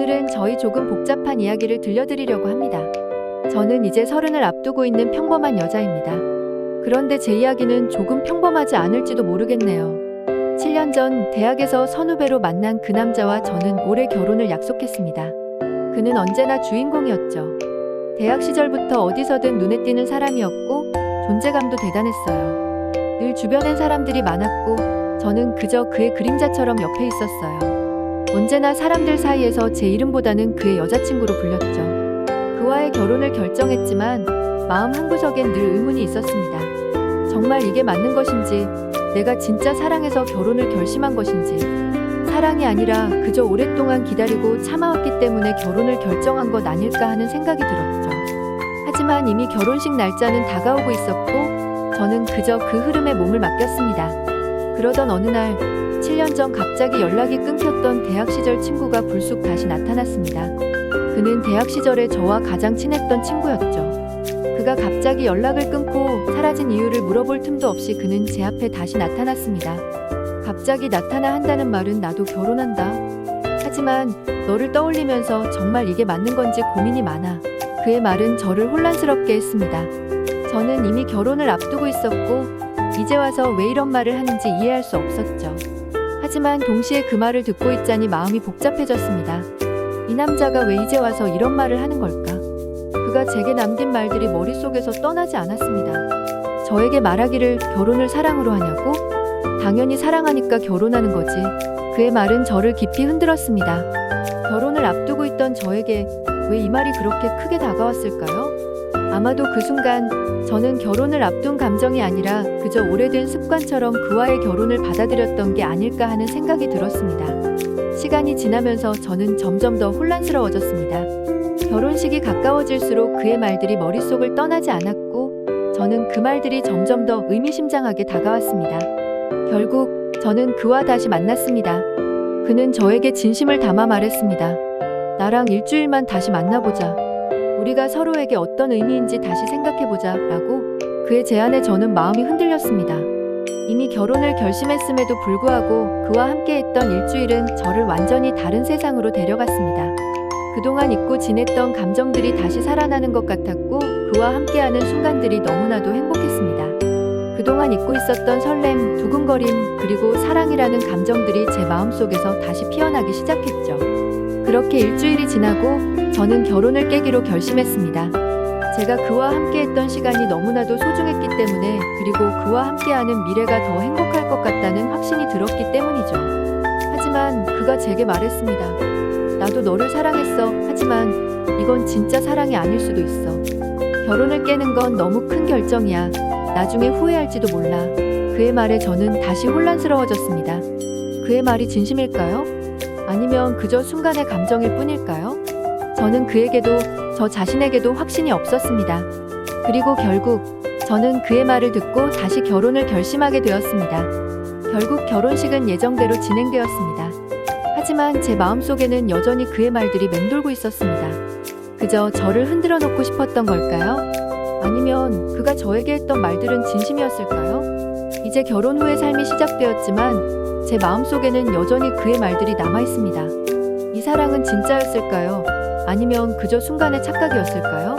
오늘은 저희 조금 복잡한 이야기를 들려드리려고 합니다. 저는 이제 30을 앞두고 있는 평범한 여자입니다. 그런데 제 이야기는 조금 평범하지 않을지도 모르겠네요. 7년 전 대학에서 선후배로 만난 그 남자와 저는 올해 결혼을 약속했습니다. 그는 언제나 주인공이었죠. 대학 시절부터 어디서든 눈에 띄는 사람이었고 존재감도 대단했어요. 늘 주변엔 사람들이 많았고 저는 그저 그의 그림자처럼 옆에 있었어요. 언제나 사람들 사이에서 제 이름보다는 그의 여자친구로 불렸죠. 그와의 결혼을 결정했지만 마음 한구석엔 늘 의문이 있었습니다. 정말 이게 맞는 것인지, 내가 진짜 사랑해서 결혼을 결심한 것인지, 사랑이 아니라 그저 오랫동안 기다리고 참아왔기 때문에 결혼을 결정한 것 아닐까 하는 생각이 들었죠. 하지만 이미 결혼식 날짜는 다가오고 있었고 저는 그저 그 흐름에 몸을 맡겼습니다. 그러던 어느 날 7년 전 갑자기 연락이 끊겼던 대학 시절 친구가 불쑥 다시 나타났습니다. 그는 대학 시절에 저와 가장 친했던 친구였죠. 그가 갑자기 연락을 끊고 사라진 이유를 물어볼 틈도 없이 그는 제 앞에 다시 나타났습니다. 갑자기 나타나 한다는 말은 나도 결혼한다. 하지만 너를 떠올리면서 정말 이게 맞는 건지 고민이 많아. 그의 말은 저를 혼란스럽게 했습니다. 저는 이미 결혼을 앞두고 있었고 이제 와서 왜 이런 말을 하는지 이해할 수 없었죠. 하지만 동시에 그 말을 듣고 있자니 마음이 복잡해졌습니다. 이 남자가 왜 이제 와서 이런 말을 하는 걸까? 그가 제게 남긴 말들이 머릿속에서 떠나지 않았습니다. 저에게 말하기를 결혼을 사랑으로 하냐고? 당연히 사랑하니까 결혼하는 거지. 그의 말은 저를 깊이 흔들었습니다. 결혼을 앞두고 있던 저에게 왜 이 말이 그렇게 크게 다가왔을까요? 아마도 그 순간 저는 결혼을 앞둔 감정이 아니라 그저 오래된 습관처럼 그와의 결혼을 받아들였던 게 아닐까 하는 생각이 들었습니다. 시간이 지나면서 저는 점점 더 혼란스러워졌습니다. 결혼식이 가까워질수록 그의 말들이 머릿속을 떠나지 않았고 저는 그 말들이 점점 더 의미심장하게 다가왔습니다. 결국 저는 그와 다시 만났습니다. 그는 저에게 진심을 담아 말했습니다. 나랑 일주일만 다시 만나보자. 우리가 서로에게 어떤 의미인지 다시 생각해보자 라고. 그의 제안에 저는 마음이 흔들렸습니다. 이미 결혼을 결심했음에도 불구하고 그와 함께했던 일주일은 저를 완전히 다른 세상으로 데려갔습니다. 그동안 잊고 지냈던 감정들이 다시 살아나는 것 같았고 그와 함께하는 순간들이 너무나도 행복했습니다. 그동안 잊고 있었던 설렘, 두근거림, 그리고 사랑이라는 감정들이 제 마음속에서 다시 피어나기 시작했죠. 그렇게 일주일이 지나고 저는 결혼을 깨기로 결심했습니다. 제가 그와 함께했던 시간이 너무나도 소중했기 때문에, 그리고 그와 함께하는 미래가 더 행복할 것 같다는 확신이 들었기 때문이죠. 하지만 그가 제게 말했습니다. 나도 너를 사랑했어. 하지만 이건 진짜 사랑이 아닐 수도 있어. 결혼을 깨는 건 너무 큰 결정이야. 나중에 후회할지도 몰라. 그의 말에 저는 다시 혼란스러워졌습니다. 그의 말이 진심일까요? 아니면 그저 순간의 감정일 뿐일까요? 저는 그에게도 저 자신에게도 확신이 없었습니다. 그리고 결국 저는 그의 말을 듣고 다시 결혼을 결심하게 되었습니다. 결국 결혼식은 예정대로 진행되었습니다. 하지만 제 마음속에는 여전히 그의 말들이 맴돌고 있었습니다. 그저 저를 흔들어 놓고 싶었던 걸까요? 아니면 그가 저에게 했던 말들은 진심이었을까요? 이제 결혼 후의 삶이 시작되었지만 제 마음속에는 여전히 그의 말들이 남아있습니다. 이 사랑은 진짜였을까요? 아니면 그저 순간의 착각이었을까요?